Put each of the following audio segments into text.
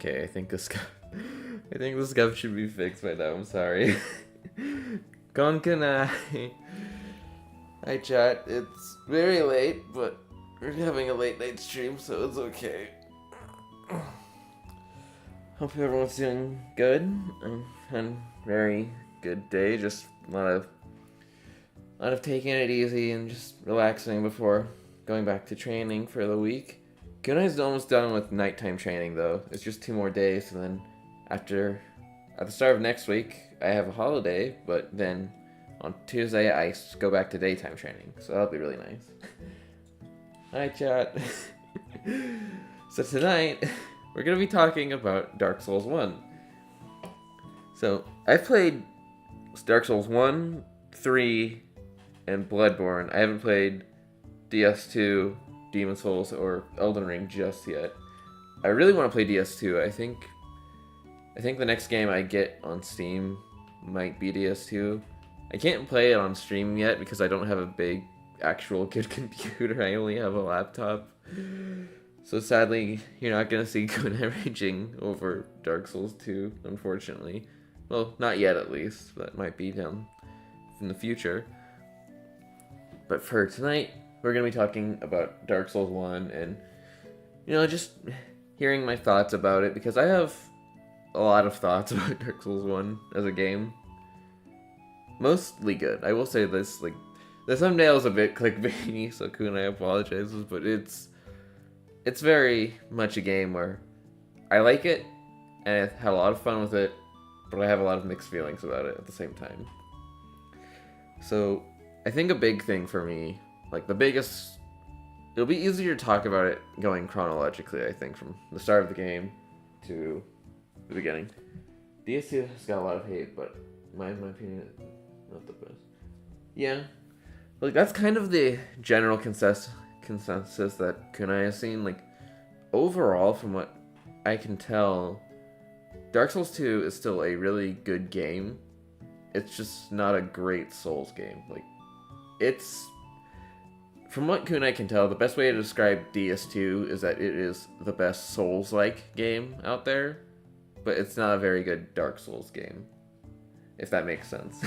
okay. I think this scuff should be fixed by now. I'm sorry. Kunai. Hi chat. It's very late, but we're having a late night stream, so it's okay. Hope everyone's doing good. Had a very good day. Just a lot of taking it easy and just relaxing before going back to training for the week. Kunai's almost done with nighttime training though. It's just 2 more days, and then at the start of next week, I have a holiday, but then on Tuesday I go back to daytime training, so that'll be really nice. Hi chat. So tonight, we're going to be talking about Dark Souls 1. So, I've played Dark Souls 1, 3, and Bloodborne. I haven't played DS2, Demon Souls, or Elden Ring just yet. I really want to play DS2. I think the next game I get on Steam might be DS2. I can't play it on stream yet because I don't have a big, actual good computer. I only have a laptop. So sadly, you're not going to see Kunai raging over Dark Souls 2, unfortunately. Well, not yet at least. That might be down in the future. But for tonight, we're going to be talking about Dark Souls 1 and, just hearing my thoughts about it, because I have a lot of thoughts about Dark Souls 1 as a game. Mostly good. I will say this, the thumbnail is a bit clickbaity, so Kunai apologizes, but it's very much a game where I like it, and I had a lot of fun with it, but I have a lot of mixed feelings about it at the same time. So, I think a big thing for me, it'll be easier to talk about it going chronologically, I think, from the start of the game to the beginning. DS2 has got a lot of hate, but in my opinion, not the best. Yeah, that's kind of the general consensus that Kunai has seen. Overall, from what I can tell, Dark Souls 2 is still a really good game. It's just not a great Souls game. From what Kunai can tell, the best way to describe DS2 is that it is the best Souls-like game out there, but it's not a very good Dark Souls game, if that makes sense.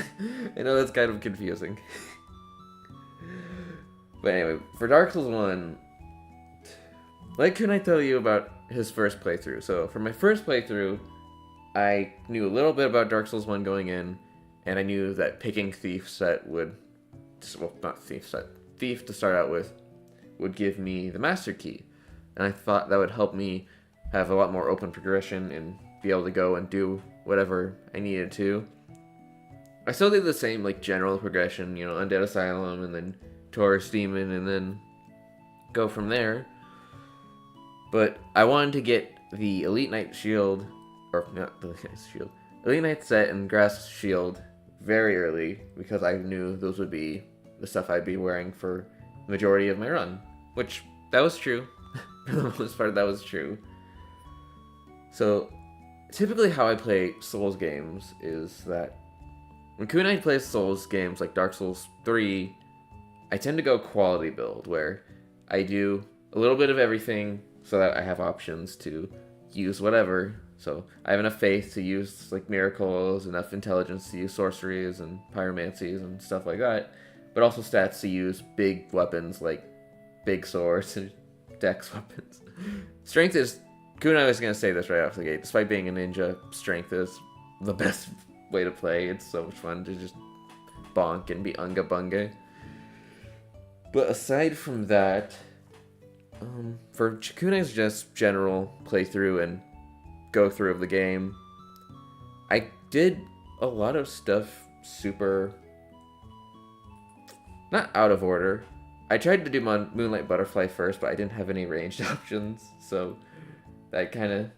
I know that's kind of confusing. But anyway, for Dark Souls 1, can I tell you about his first playthrough? So, for my first playthrough, I knew a little bit about Dark Souls 1 going in, and I knew that picking Thief to start out with would give me the Master Key. And I thought that would help me have a lot more open progression and be able to go and do whatever I needed to. I still did the same, general progression, Undead Asylum, and then Taurus Demon, and then go from there. But I wanted to get the Elite Knight Shield, or not the Elite Knight Shield, Elite Knight set and Grass Shield very early, because I knew those would be the stuff I'd be wearing for the majority of my run. Which, that was true. For the most part, that was true. So, typically how I play Souls games is that when Kunai plays Souls games like Dark Souls 3, I tend to go quality build, where I do a little bit of everything so that I have options to use whatever. So I have enough faith to use miracles, enough intelligence to use sorceries and pyromancies and stuff like that, but also stats to use big weapons like big swords and dex weapons. Strength is, Kunai was going to say this right off the gate, despite being a ninja, strength is the best way to play. It's so much fun to just bonk and be unga bunga. But aside from that, for Kunai's just general playthrough and go through of the game, I did a lot of stuff super, not out of order. I tried to do Moonlight Butterfly first, but I didn't have any ranged options, so that kind of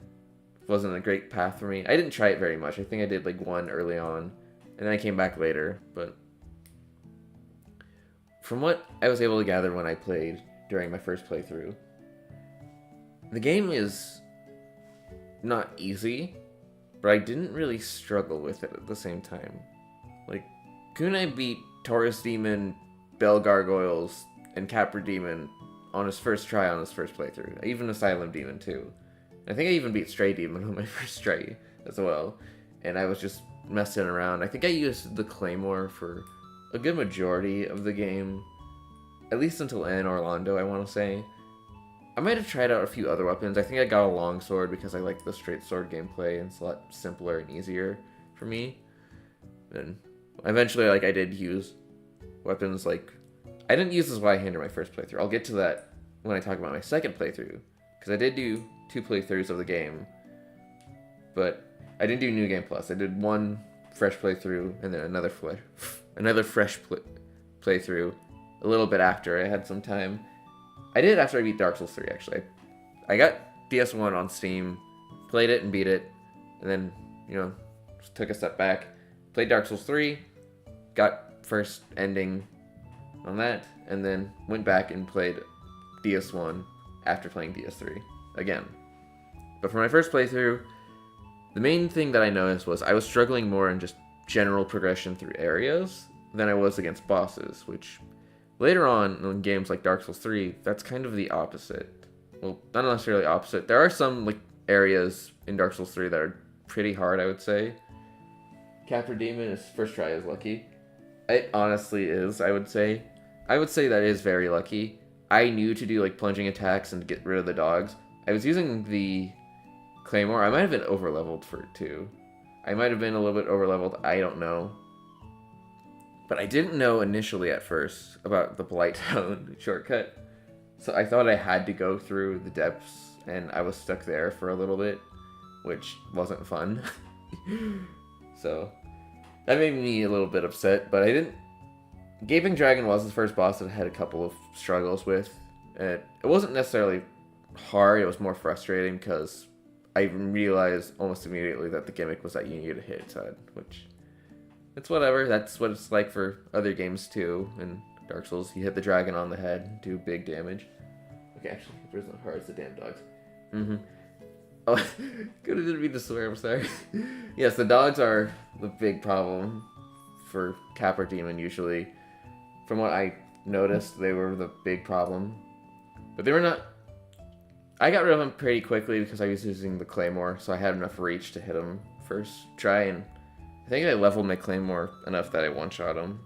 wasn't a great path for me. I didn't try it very much. I think I did one early on, and then I came back later, but from what I was able to gather when I played during my first playthrough, the game is not easy, but I didn't really struggle with it at the same time. Kunai beat Taurus Demon, Bell Gargoyles, and Capra Demon on his first try on his first playthrough. Even Asylum Demon too. I think I even beat Stray Demon on my first try as well. And I was just messing around. I think I used the Claymore for a good majority of the game. At least until N Orlando, I want to say. I might have tried out a few other weapons. I think I got a longsword because I like the straight sword gameplay and it's a lot simpler and easier for me. And eventually, like, I did use weapons like... I didn't use this Y-hand in my first playthrough. I'll get to that when I talk about my second playthrough. Because I did do 2 playthroughs of the game. But I didn't do New Game Plus. I did one fresh playthrough and then another fresh playthrough a little bit after I had some time. I did after I beat Dark Souls 3, actually. I got DS1 on Steam, played it and beat it, and then, just took a step back. Played Dark Souls 3, got first ending on that, and then went back and played DS1 after playing DS3 again. But for my first playthrough, the main thing that I noticed was I was struggling more in just general progression through areas than I was against bosses, which later on in games like Dark Souls 3, that's kind of the opposite. Well, not necessarily opposite. There are some areas in Dark Souls 3 that are pretty hard, I would say. Capra Demon is first try is lucky. It honestly is, I would say. I would say that is very lucky. I knew to do plunging attacks and get rid of the dogs. I was using the Claymore. I might have been overleveled for it too. I might have been a little bit overleveled. I don't know. But I didn't know initially at first about the Blighttown shortcut. So I thought I had to go through the depths and I was stuck there for a little bit, which wasn't fun. So that made me a little bit upset, but I didn't... Gaping Dragon was the first boss that I had a couple of struggles with. It wasn't necessarily hard, it was more frustrating because I realized almost immediately that the gimmick was that you needed to hit its head, which... It's whatever, that's what it's like for other games too. In Dark Souls, you hit the dragon on the head, do big damage. Okay, actually, there's no hard, it's the damn dogs. Oh, didn't mean to swear, I'm sorry. Yes, the dogs are the big problem for Capra Demon usually. From what I noticed, they were the big problem. But they were not... I got rid of them pretty quickly because I was using the Claymore, so I had enough reach to hit them first try, and I think I leveled my Claymore enough that I one-shot them.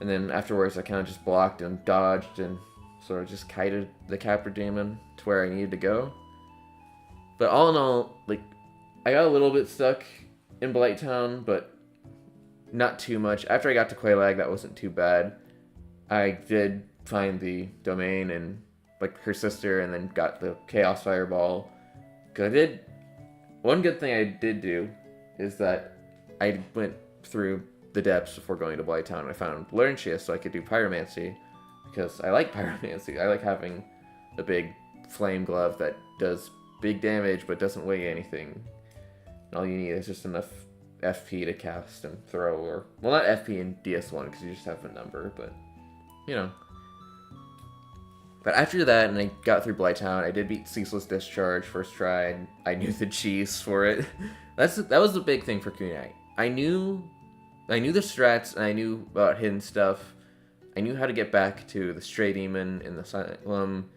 And then afterwards I kind of just blocked and dodged and sort of just kited the Capra Demon to where I needed to go. But all in all, I got a little bit stuck in Blighttown, but not too much. After I got to Quelaag, that wasn't too bad. I did find the domain and her sister, and then got the Chaos Fireball. Cause one good thing I did do is that I went through the depths before going to Blighttown, and I found Learnshia so I could do Pyromancy, because I like Pyromancy. I like having a big flame glove that does big damage but doesn't weigh anything. And all you need is just enough FP to cast and throw, or well, not FP in DS1 because you just have a number, but But after that, and I got through Blighttown, I did beat Ceaseless Discharge first try, and I knew the cheese for it. That was the big thing for Kunai. I knew the strats, and I knew about hidden stuff. I knew how to get back to the Stray Demon in the Asylum,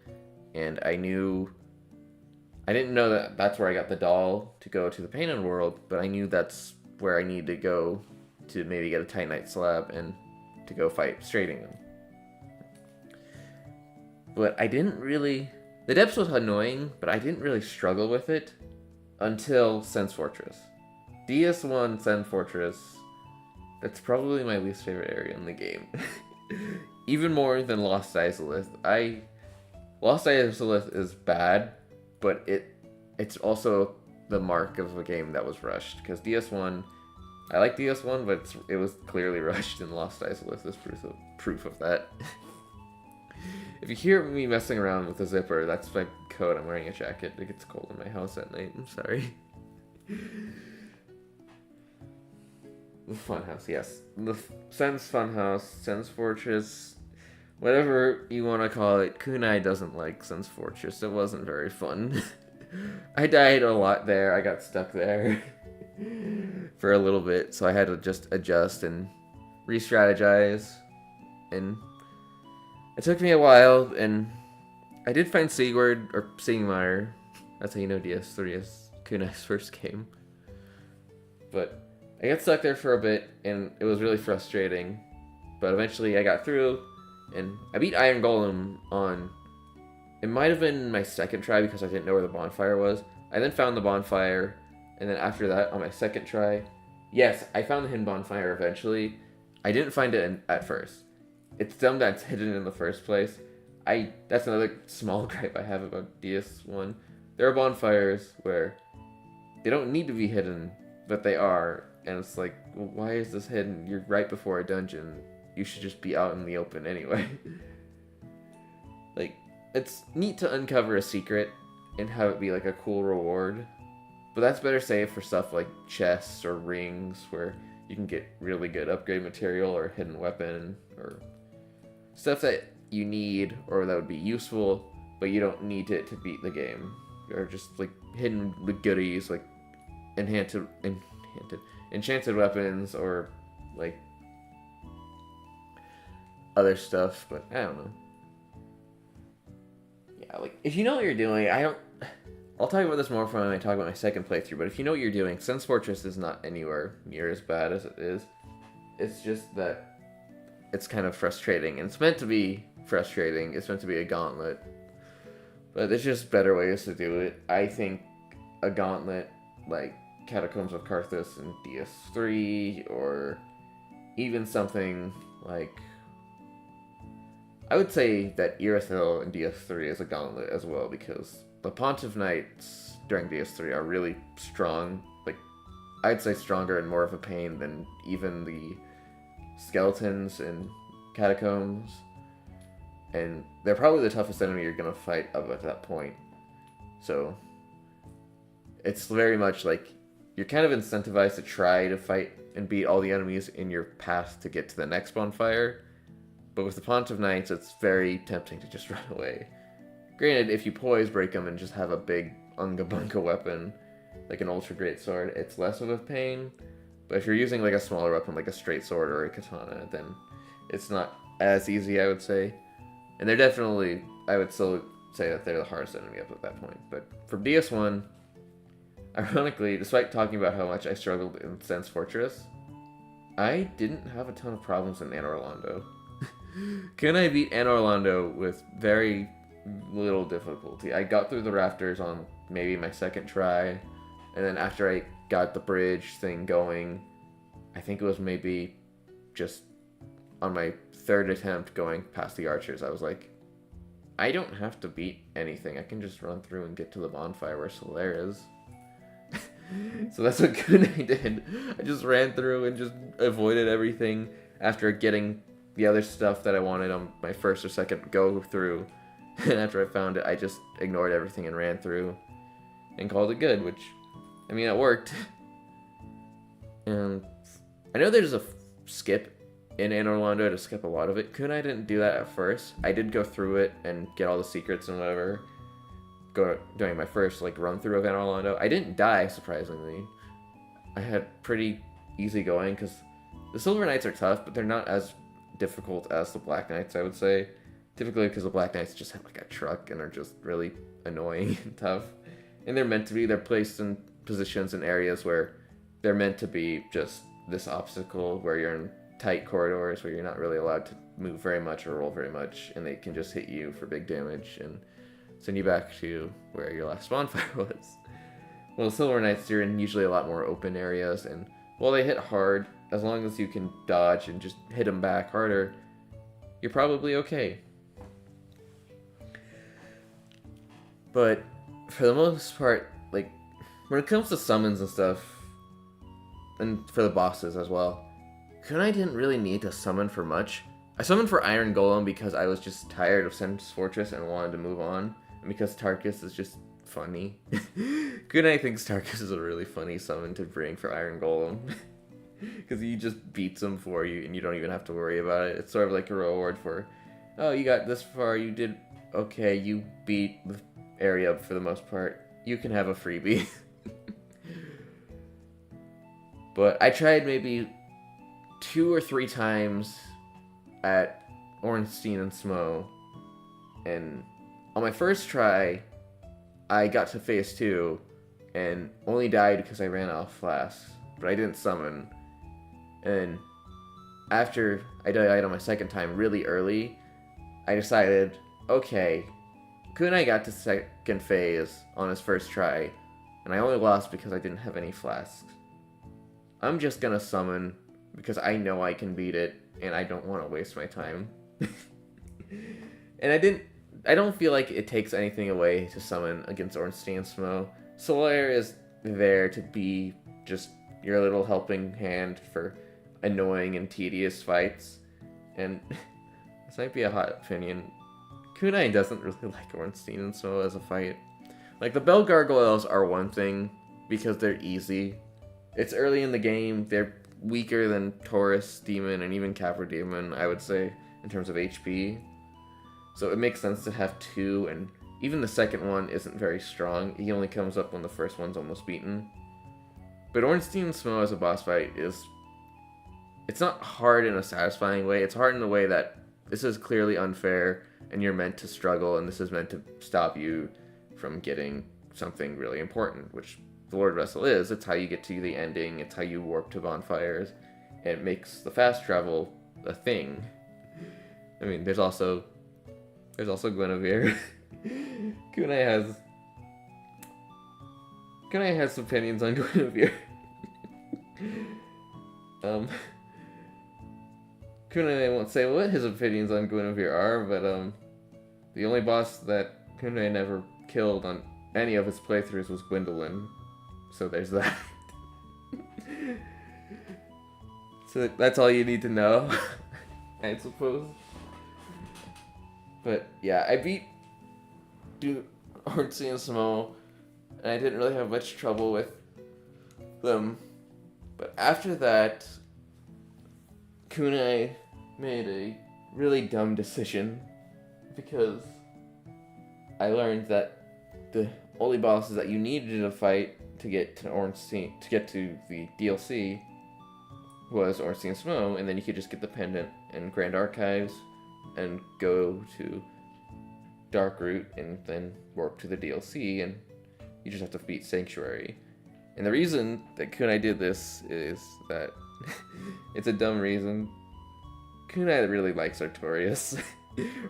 and I didn't know that that's where I got the doll to go to the Painted World, but I knew that's where I needed to go to maybe get a Titanite slab and to go fight Stray Demon. But I didn't really... The depths was annoying, but I didn't really struggle with it until Sen's Fortress. DS1 Sen's Fortress, that's probably my least favorite area in the game. Even more than Lost Izalith. Lost Izalith is bad, but it's also the mark of a game that was rushed. Because DS1, I like DS1, but it was clearly rushed, and Lost Izalith is proof of that. If you hear me messing around with the zipper, that's my coat. I'm wearing a jacket. It gets cold in my house at night. I'm sorry. The Funhouse, yes. The Sen's Funhouse, Sen's Fortress, whatever you want to call it. Kunai doesn't like Sen's Fortress. It wasn't very fun. I died a lot there. I got stuck there for a little bit, so I had to just adjust and re-strategize. And it took me a while, and I did find Sigurd, or Sigmar, That's how you know DS3 is Kunai's first game. But I got stuck there for a bit, and it was really frustrating. But eventually I got through, and I beat Iron Golem on... It might have been my second try because I didn't know where the bonfire was. I then found the bonfire, and then after that, on my second try... Yes, I found the hidden bonfire eventually. I didn't find it at first. It's dumb that it's hidden in the first place. That's another small gripe I have about DS1. There are bonfires where they don't need to be hidden, but they are. And it's like, well, why is this hidden? You're right before a dungeon. You should just be out in the open anyway. Like, it's neat to uncover a secret and have it be like a cool reward. But that's better saved for stuff like chests or rings where you can get really good upgrade material or hidden weapon or stuff that you need or that would be useful, but you don't need it to beat the game. Or just like hidden goodies like enchanted weapons or like other stuff, but I don't know. Yeah, like if you know what you're doing, I'll talk about this more when I talk about my second playthrough, but if you know what you're doing, Sense Fortress is not anywhere near as bad as it is. It's just that it's kind of frustrating, and it's meant to be frustrating. It's meant to be a gauntlet, but there's just better ways to do it. I think a gauntlet like Catacombs of Karthus in DS3, or even something like... I would say that Irithyll in DS3 is a gauntlet as well, because the Pontiff Knights during DS3 are really strong. Like, I'd say stronger and more of a pain than even the skeletons in Catacombs. And they're probably the toughest enemy you're going to fight up at that point. So, it's very much like, you're kind of incentivized to try to fight and beat all the enemies in your path to get to the next bonfire. But with the Pontiff Knights, it's very tempting to just run away. Granted, if you poise break them and just have a big Unga Bunga weapon, like an Ultra Great Sword, it's less of a pain. But if you're using like a smaller weapon, like a straight sword or a katana, then it's not as easy, I would say. And they're definitely, I would still say that they're the hardest enemy up at that point. But for DS1, ironically, despite talking about how much I struggled in Sense Fortress, I didn't have a ton of problems in Anor Londo. Kunai beat Anor Londo with very little difficulty. I got through the rafters on maybe my second try, and then after I got the bridge thing going, I think it was maybe just on my third attempt going past the archers, I was like, I don't have to beat anything. I can just run through and get to the bonfire where Solaire is. So that's what Kunai did. I just ran through and just avoided everything after getting the other stuff that I wanted on my first or second go through. And after I found it, I just ignored everything and ran through and called it good, which, I mean, it worked. And I know there's a skip in Anor Londo to skip a lot of it. Kunai didn't do that at first. I did go through it and get all the secrets and whatever during my first like run through of Anor Londo. I didn't die, surprisingly. I had pretty easy going because the Silver Knights are tough, but they're not as difficult as the Black Knights, I would say. Typically because the Black Knights just have like a truck and are just really annoying and tough. And they're meant to be. They're placed in positions and areas where they're meant to be just this obstacle where you're in tight corridors where you're not really allowed to move very much or roll very much, and they can just hit you for big damage and send you back to where your last bonfire was. Well, Silver Knights, you're in usually a lot more open areas, and while they hit hard, as long as you can dodge and just hit them back harder, you're probably okay. But for the most part, like, when it comes to summons and stuff, and for the bosses as well, Kunai didn't really need to summon for much. I summoned for Iron Golem because I was just tired of Sense Fortress and wanted to move on, and because Tarkus is just funny. Kunai thinks Tarkus is a really funny summon to bring for Iron Golem. Because he just beats him for you, and you don't even have to worry about it. It's sort of like a reward for, oh, you got this far, you did okay, you beat the area for the most part. You can have a freebie. But I tried maybe 2 or 3 times at Ornstein and Smo, and on my first try, I got to phase 2 and only died because I ran out of flasks, but I didn't summon. And after I died on my second time really early, I decided, okay, Kunai got to second phase on his first try, and I only lost because I didn't have any flasks. I'm just gonna summon because I know I can beat it, and I don't want to waste my time. And I don't feel like it takes anything away to summon against Ornstein Smo. Solaire is there to be just your little helping hand for annoying and tedious fights. And this might be a hot opinion, Kunai doesn't really like Ornstein Smo as a fight. Like, the Bell Gargoyles are one thing because they're easy. It's early in the game, they're weaker than Taurus Demon and even Capra Demon, I would say, in terms of HP. So it makes sense to have 2, and even the second one isn't very strong. He only comes up when the first one's almost beaten. But Ornstein Smo as a boss fight it's not hard in a satisfying way. It's hard in the way that this is clearly unfair, and you're meant to struggle, and this is meant to stop you from getting something really important, which the Lord Wrestle is. It's how you get to the ending, it's how you warp to bonfires, and it makes the fast travel a thing. I mean, there's also Guinevere. Kunai has opinions on Guinevere. Kunai won't say what his opinions on Guinevere are, but the only boss that Kunai never killed on any of his playthroughs was Gwendolyn. So there's that. So that's all you need to know, I suppose. But yeah, I beat Ornstein Smo, and I didn't really have much trouble with them. But after that, Kunai made a really dumb decision, because I learned that the only bosses that you needed to fight to get to the DLC was Ornstein Smo, and then you could just get the pendant in Grand Archives and go to Darkroot and then warp to the DLC, and you just have to beat Sanctuary. And the reason that Kunai did this is that it's a dumb reason. Kunai really likes Artorias.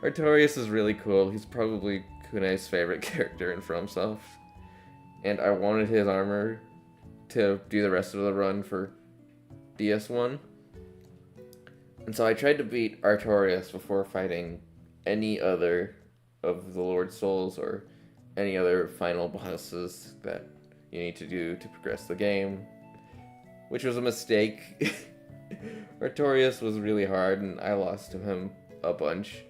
Artorias is really cool. He's probably Kunai's favorite character in FromSoft. And I wanted his armor to do the rest of the run for DS1. And so I tried to beat Artorias before fighting any other of the Lord Souls or any other final bosses that you need to do to progress the game, which was a mistake. Artorias was really hard, and I lost to him a bunch.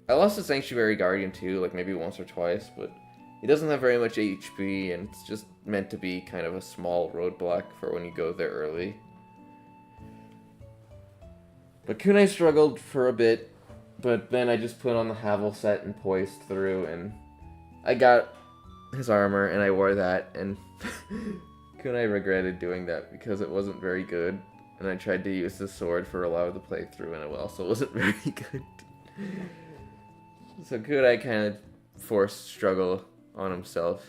I lost to Sanctuary Guardian too, like maybe once or twice, but he doesn't have very much HP, and it's just meant to be kind of a small roadblock for when you go there early. But Kunai struggled for a bit, but then I just put on the Havel set and poised through, and I got his armor, and I wore that, and Kunai regretted doing that because it wasn't very good, and I tried to use the sword for a lot of the playthrough, and it also wasn't very good. So Kunai kind of forced struggle on himself.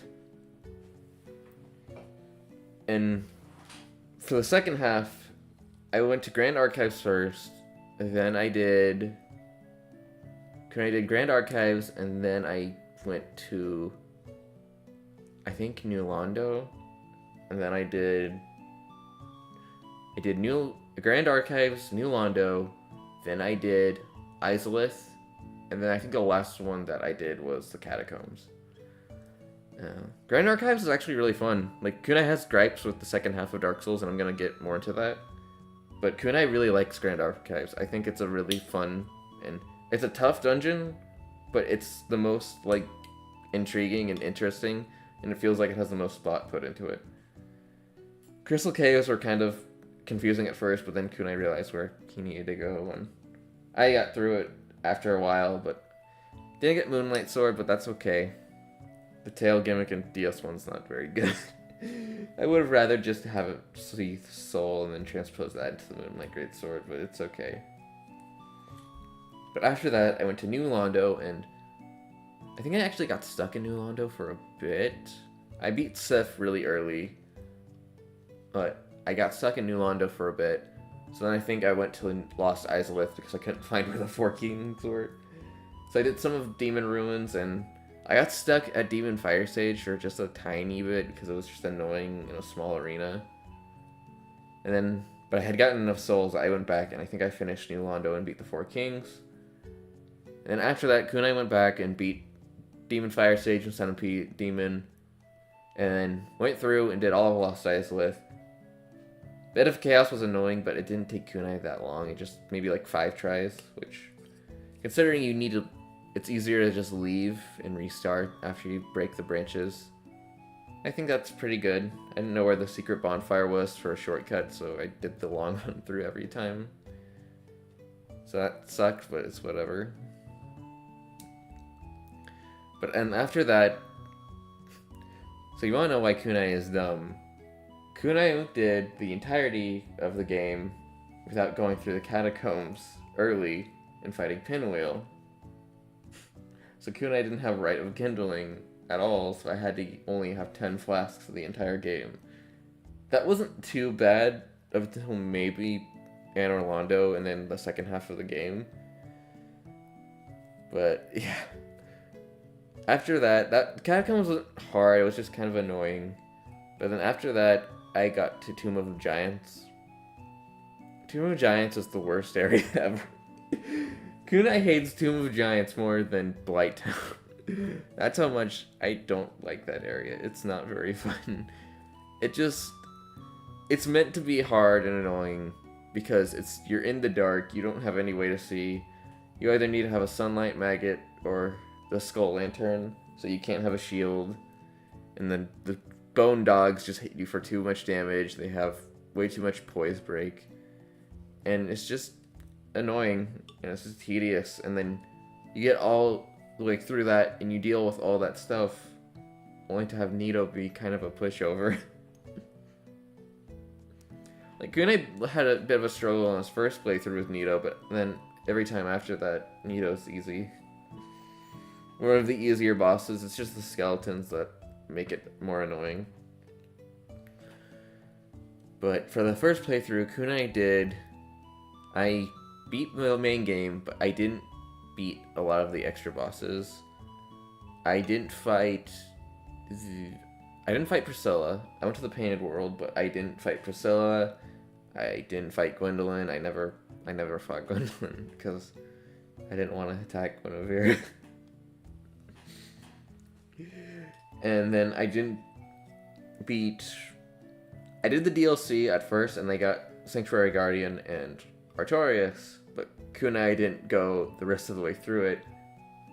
And for the second half, I went to Grand Archives first, then I did Grand Archives, and then I went to, I think, New Londo, and then I did Grand Archives, New Londo, then I did Izalith, and then I think the last one that I did was the Catacombs. Grand Archives is actually really fun. Like, Kunai has gripes with the second half of Dark Souls, and I'm gonna get more into that. But Kunai really likes Grand Archives. I think it's a really fun, and it's a tough dungeon, but it's the most, like, intriguing and interesting, and it feels like it has the most thought put into it. Crystal Caves were kind of confusing at first, but then Kunai realized where he needed to go, and I got through it after a while, but didn't get Moonlight Sword, but that's okay. The tail gimmick in DS1's not very good. I would have rather just have it see Soul and then transpose that into the Moonlight Greatsword, but it's okay. But after that, I went to New Londo, and I think I actually got stuck in New Londo for a bit. I beat Sif really early, but I got stuck in New Londo for a bit. So then I think I went to Lost Izalith because I couldn't find where the 4 kings were. So I did some of Demon Ruins, and I got stuck at Demon Fire Stage for just a tiny bit because it was just annoying in a small arena. And then, but I had gotten enough souls, I went back and I think I finished New Londo and beat the 4 kings. And after that, Kunai went back and beat Demon Fire Stage and Centipede Demon, and then went through and did all of Lost Izalith. Bit of Chaos was annoying, but it didn't take Kunai that long. It just maybe like 5 tries, which, considering you need to, it's easier to just leave and restart after you break the branches. I think that's pretty good. I didn't know where the secret bonfire was for a shortcut, so I did the long run through every time. So that sucked, but it's whatever. And after that, so you want to know why Kunai is dumb. Kunai did the entirety of the game without going through the catacombs early and fighting Pinwheel. So Kunai didn't have Rite of Kindling at all, so I had to only have 10 flasks for the entire game. That wasn't too bad until maybe Anne Orlando and then the second half of the game. But yeah. After that Catacombs wasn't hard, it was just kind of annoying. But then after that, I got to Tomb of Giants. Tomb of Giants is the worst area ever. Kunai hates Tomb of Giants more than Blighttown. That's how much I don't like that area. It's not very fun. It's meant to be hard and annoying because you're in the dark, you don't have any way to see. You either need to have a sunlight maggot or the skull lantern, so you can't have a shield. And then the bone dogs just hit you for too much damage. They have way too much poise break. And it's just annoying, and it's just tedious. And then you get all the way through that, and you deal with all that stuff, only to have Nito be kind of a pushover. Like, Kunai had a bit of a struggle on his first playthrough with Nito, but then every time after that, Nito's easy. One of the easier bosses, it's just the skeletons that make it more annoying. But for the first playthrough, I beat the main game, but I didn't beat a lot of the extra bosses. I didn't fight Priscilla. I went to the Painted World, but I didn't fight Priscilla. I didn't fight Gwendolyn. I never fought Gwendolyn because I didn't want to attack Guinevere. And then I did the DLC at first, and they got Sanctuary Guardian and Artorias, but Kunai didn't go the rest of the way through it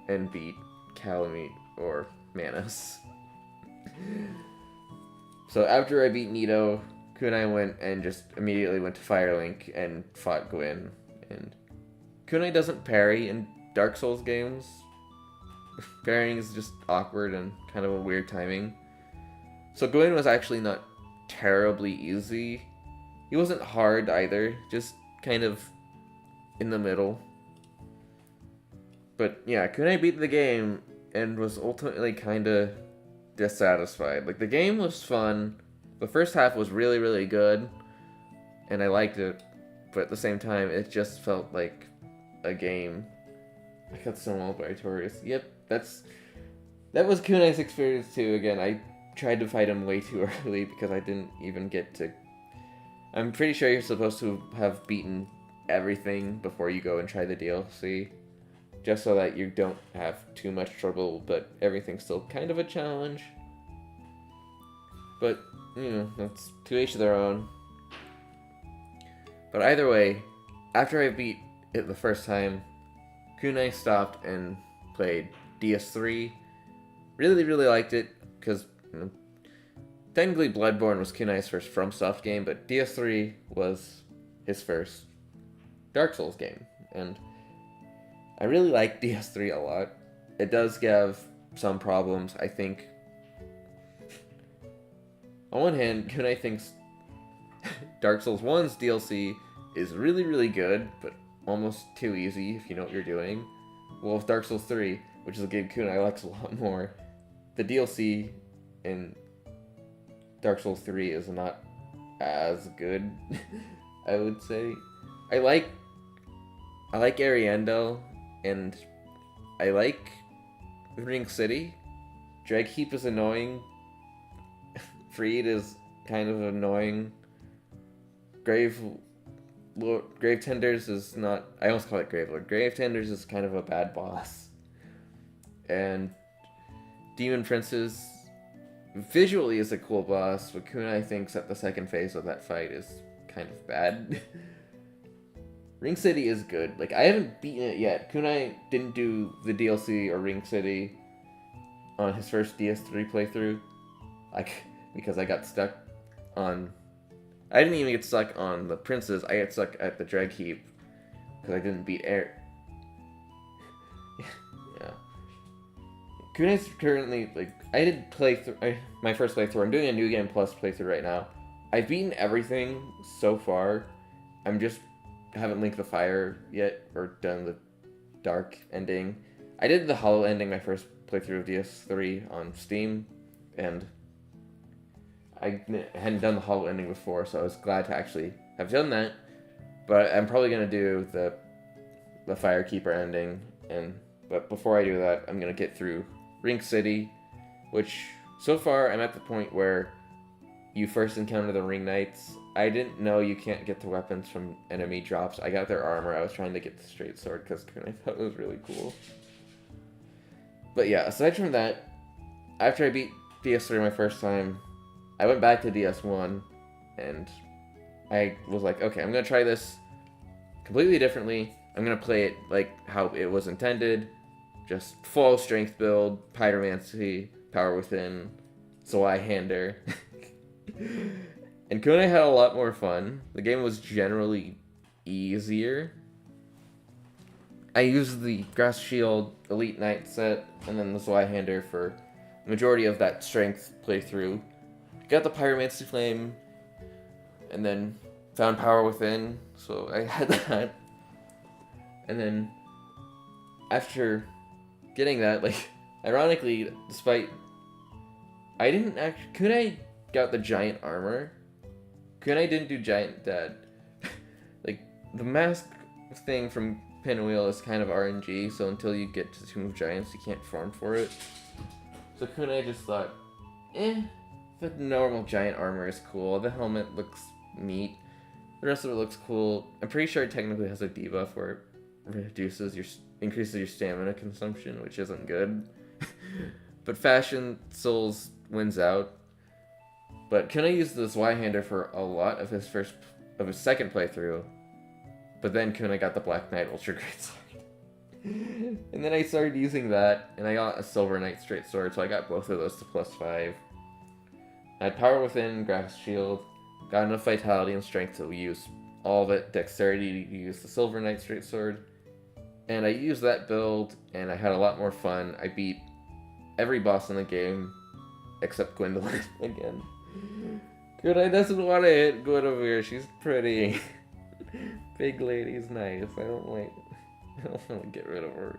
and beat Calamite or Manus. So after I beat Nito, Kunai went and just immediately went to Firelink and fought Gwyn. And Kunai doesn't parry in Dark Souls games. Parrying is just awkward and kind of a weird timing. So Gwyn was actually not terribly easy. He wasn't hard either, just kind of in the middle. But yeah, Kunai beat the game and was ultimately kind of dissatisfied. Like, the game was fun. The first half was really, really good, and I liked it. But at the same time, it just felt like a game. I got stonewalled by Artorias. Yep, that was Kunai's experience too. Again, I tried to fight him way too early because I didn't even get to... I'm pretty sure you're supposed to have beaten everything before you go and try the DLC, just so that you don't have too much trouble, but everything's still kind of a challenge. But, you know, that's to each their own. But either way, after I beat it the first time, Kunai stopped and played DS3. Really, really liked it, because, you know, technically Bloodborne was Kunai's first FromSoft game, but DS3 was his first Dark Souls game. And I really like DS3 a lot. It does have some problems, I think. On one hand, Kunai thinks Dark Souls 1's DLC is really, really good, but almost too easy if you know what you're doing. Well, with Dark Souls 3, which is a game Kunai likes a lot more, the DLC in Dark Souls 3 is not as good, I would say. I like Ariandel, and I like Ring City. Dragkeep is annoying. Freed is kind of annoying. Gravetenders is not... I almost call it Gravelord. Gravetenders is kind of a bad boss. And Demon Princes visually is a cool boss, but Kunai thinks that the second phase of that fight is kind of bad. Ring City is good. Like, I haven't beaten it yet. Kunai didn't do the DLC or Ring City on his first DS3 playthrough. Like, because I got stuck on... I didn't even get stuck on the princes. I got stuck at the Dragkeep because I didn't beat Air. Yeah. Kunai's currently, like, I did my first playthrough. I'm doing a New Game Plus playthrough right now. I've beaten everything so far. I'm just haven't linked the fire yet or done the dark ending. I did the hollow ending my first playthrough of DS3 on Steam, and I hadn't done the hollow ending before, so I was glad to actually have done that. But I'm probably gonna do the Firekeeper ending, but before I do that, I'm gonna get through Ring City, which so far I'm at the point where you first encounter the Ring Knights. I didn't know you can't get the weapons from enemy drops. I got their armor. I was trying to get the straight sword because I thought it was really cool. But yeah, aside from that, after I beat DS3 my first time, I went back to DS1, and I was like, okay, I'm going to try this completely differently. I'm going to play it like how it was intended. Just full strength build, Pyromancy, Power Within, Zwei-hander. And Kunai had a lot more fun. The game was generally easier. I used the Grass Shield Elite Knight set, and then the Zwei-hander for the majority of that strength playthrough. Got the Pyromancy Flame, and then found Power Within, so I had that. And then, after getting that, like, ironically, despite... I didn't actually... Kunai got the giant armor. Kunai didn't do giant dad. Like, the mask thing from Pinwheel is kind of RNG, so until you get to Tomb of Giants, you can't farm for it. So Kunai just thought, the normal giant armor is cool. The helmet looks neat. The rest of it looks cool. I'm pretty sure it technically has a debuff where it increases your stamina consumption, which isn't good. But Fashion Souls wins out. But Kunai used the Zwei-hander for a lot of his second playthrough. But then Kunai got the Black Knight Ultra Great Sword. And then I started using that, and I got a Silver Knight Straight Sword, so I got both of those to +5. I had Power Within, Grass Shield, got enough Vitality and Strength to use all of it, Dexterity to use the Silver Knight Straight Sword. And I used that build, and I had a lot more fun. I beat every boss in the game, except Gwendolyn again. Kunai doesn't want to hit Guinevere, she's pretty. Big lady's nice, I don't want to get rid of her.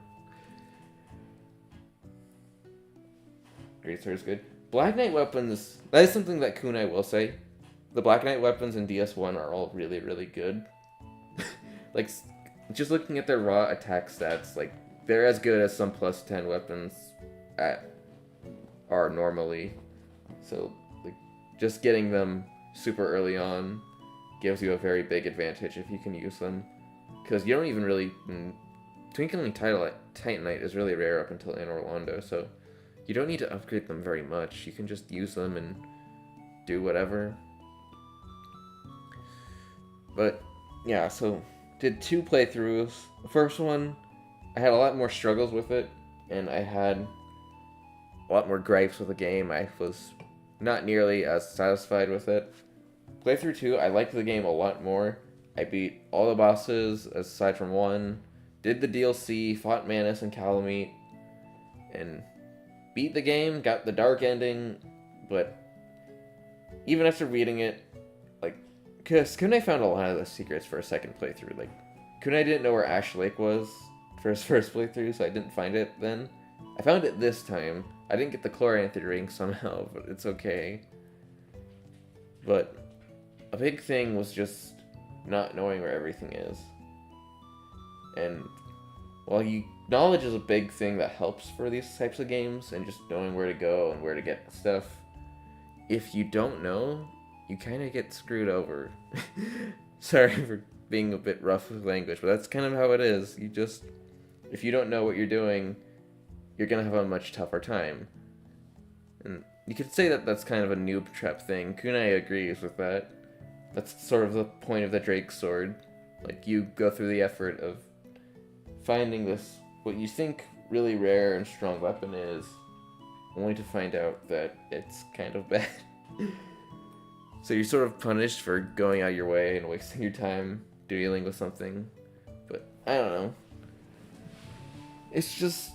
Great Sword's good. Black Knight weapons, that is something that Kunai will say. The Black Knight weapons in DS1 are all really, really good. Like, just looking at their raw attack stats, like, they're as good as some +10 weapons are normally. So, like, just getting them super early on gives you a very big advantage if you can use them. Because you don't even really... Twinkling Titanite is really rare up until Anor Londo, so you don't need to upgrade them very much. You can just use them and do whatever. But, yeah, so did 2 playthroughs. The first one, I had a lot more struggles with it, and I had a lot more gripes with the game. I was not nearly as satisfied with it. Playthrough 2, I liked the game a lot more. I beat all the bosses, aside from one, did the DLC, fought Manus and Calamite, and beat the game, got the dark ending, but even after beating it, like, because Kunai found a lot of the secrets for a second playthrough. Like, Kunai didn't know where Ash Lake was for his first playthrough, so I didn't find it then. I found it this time, I didn't get the chloranthid ring somehow, but it's okay. But a big thing was just not knowing where everything is. And while knowledge is a big thing that helps for these types of games, and just knowing where to go and where to get stuff, if you don't know, you kind of get screwed over. Sorry for being a bit rough with language, but that's kind of how it is. If you don't know what you're doing, you're gonna have a much tougher time. And you could say that that's kind of a noob trap thing. Kunai agrees with that. That's sort of the point of the Drake sword. Like, you go through the effort of finding this, what you think really rare and strong weapon is, only to find out that it's kind of bad. So you're sort of punished for going out your way and wasting your time dealing with something. But, I don't know. It's just...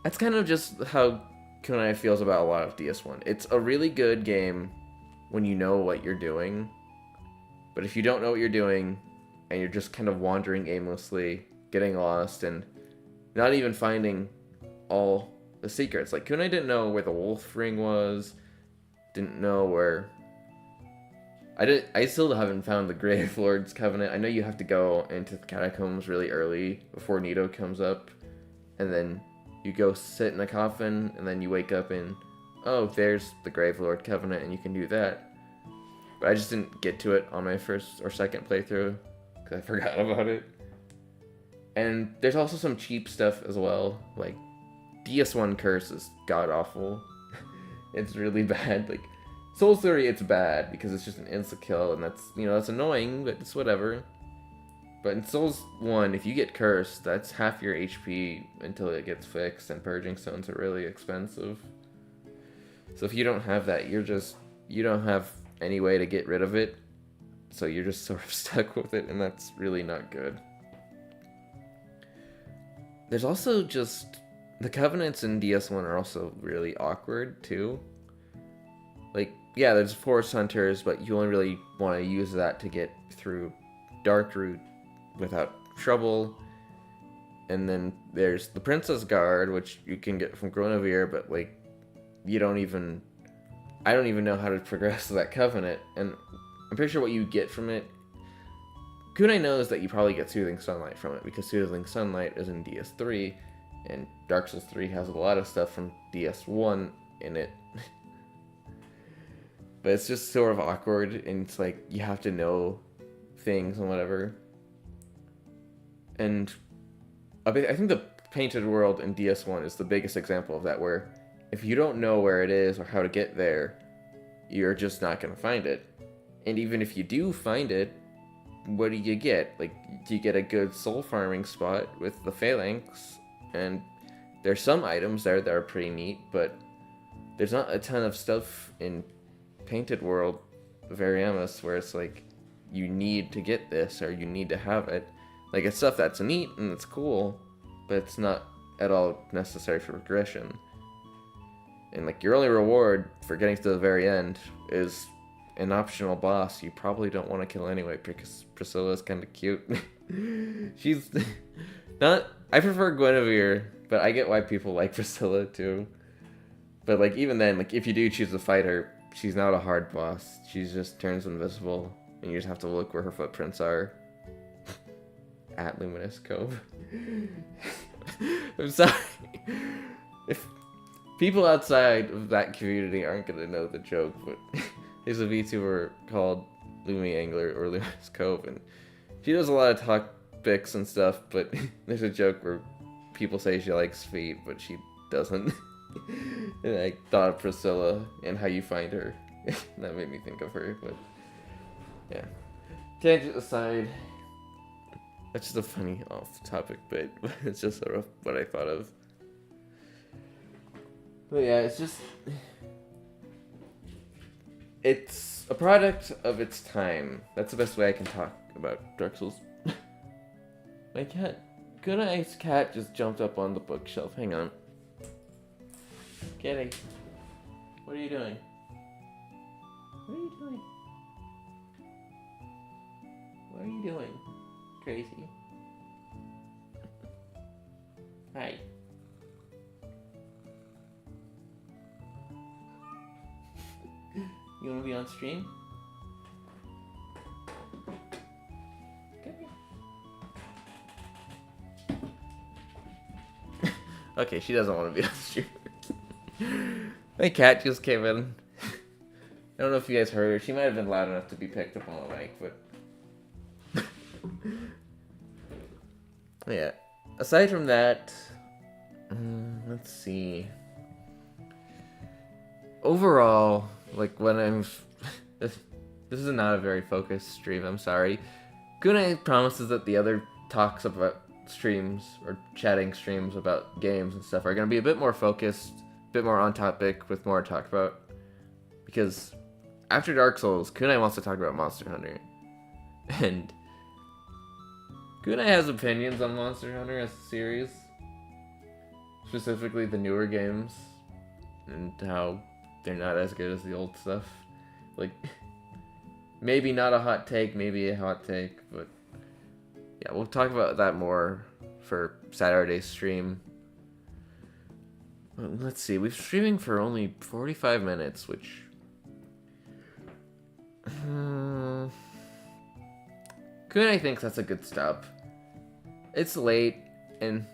That's kind of just how Kunai feels about a lot of DS1. It's a really good game when you know what you're doing. But if you don't know what you're doing, and you're just kind of wandering aimlessly, getting lost, and not even finding all the secrets. Like, Kunai didn't know where the wolf ring was, didn't know where... I still haven't found the Grave Lord's Covenant. I know you have to go into the catacombs really early before Nito comes up, and then you go sit in a coffin, and then you wake up and, oh, there's the Grave Lord Covenant, and you can do that. But I just didn't get to it on my first or second playthrough, because I forgot about it. And there's also some cheap stuff as well, like, DS1 Curse is god-awful. It's really bad. Like, Souls 30, it's bad, because it's just an insta-kill, and that's, that's annoying, but it's whatever. But in Souls 1, if you get cursed, that's half your HP until it gets fixed, and purging stones are really expensive. So if you don't have that, you don't have any way to get rid of it, so you're just sort of stuck with it, and that's really not good. There's also just... The Covenants in DS1 are also really awkward, too. Like, yeah, there's Forest Hunters, but you only really want to use that to get through Dark Route without trouble. And then there's the Princess Guard, which you can get from Grenadier, but, like, I don't even know how to progress that Covenant. And I'm pretty sure what you get from it... Kunai knows that you probably get Soothing Sunlight from it, because Soothing Sunlight is in DS3, and Dark Souls 3 has a lot of stuff from DS1 in it. But it's just sort of awkward, and it's like, you have to know things and whatever. And I think the Painted World in DS1 is the biggest example of that, where if you don't know where it is or how to get there, you're just not going to find it. And even if you do find it, what do you get? Like, do you get a good soul farming spot with the Phalanx? And there's some items there that are pretty neat, but there's not a ton of stuff in Painted World Variamus where it's like, you need to get this, or you need to have it. Like, it's stuff that's neat and it's cool, but it's not at all necessary for progression. And, like, your only reward for getting to the very end is an optional boss you probably don't want to kill anyway, because Priscilla's kind of cute. She's not... I prefer Guinevere, but I get why people like Priscilla too. But, like, even then, like, if you do choose to fight her, she's not a hard boss. She just turns invisible, and you just have to look where her footprints are. At Luminous Cove. I'm sorry. If people outside of that community aren't gonna know the joke, but there's a VTuber called Lumi Angler, or Luminous Cove, and she does a lot of topics and stuff, but there's a joke where people say she likes feet, but she doesn't. And I thought of Priscilla and how you find her. That made me think of her, but yeah. Tangent aside, that's just a funny off-topic bit, but it's just sort of what I thought of. But yeah, it's a product of its time. That's the best way I can talk about Dark Souls. My cat, Kunai's cat just jumped up on the bookshelf. Hang on. Kitty, what are you doing? What are you doing? What are you doing? Crazy. Hi. You wanna be on stream? Okay, she doesn't want to be on stream. My cat just came in. I don't know if you guys heard her. She might have been loud enough to be picked up on the mic, but... yeah. Aside from that... let's see... Overall, like, when I'm... this is not a very focused stream, I'm sorry. Kunai promises that the other talks about streams, or chatting streams about games and stuff, are going to be a bit more focused, a bit more on topic, with more to talk about. Because after Dark Souls, Kunai wants to talk about Monster Hunter. And Kunai has opinions on Monster Hunter as a series. Specifically the newer games. And how they're not as good as the old stuff. Like, maybe not a hot take, maybe a hot take, but yeah, we'll talk about that more for Saturday's stream. Let's see, we've streaming for only 45 minutes, which... Kunai thinks that's a good stop. It's late, and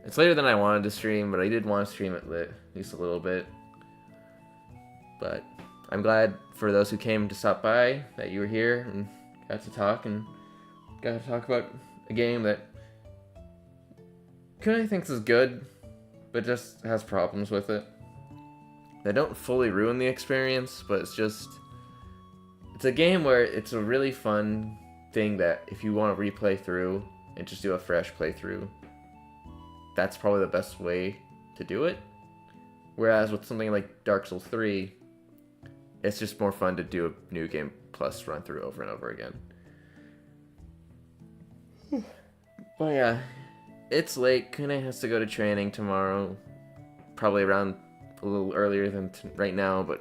it's later than I wanted to stream, but I did want to stream it at least a little bit. But I'm glad for those who came to stop by that you were here and got to talk about a game that Kunai thinks is good, but just has problems with it. They don't fully ruin the experience, but it's a game where it's a really fun thing that if you want to replay through and just do a fresh playthrough, that's probably the best way to do it. Whereas with something like Dark Souls 3, it's just more fun to do a new game plus run through over and over again. But yeah, it's late. Kunai has to go to training tomorrow. Probably around a little earlier than right now, but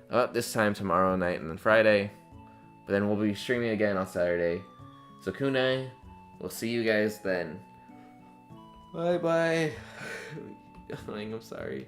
about this time tomorrow night and then Friday. But then we'll be streaming again on Saturday. So Kunai, we'll see you guys then. Bye bye. I'm sorry.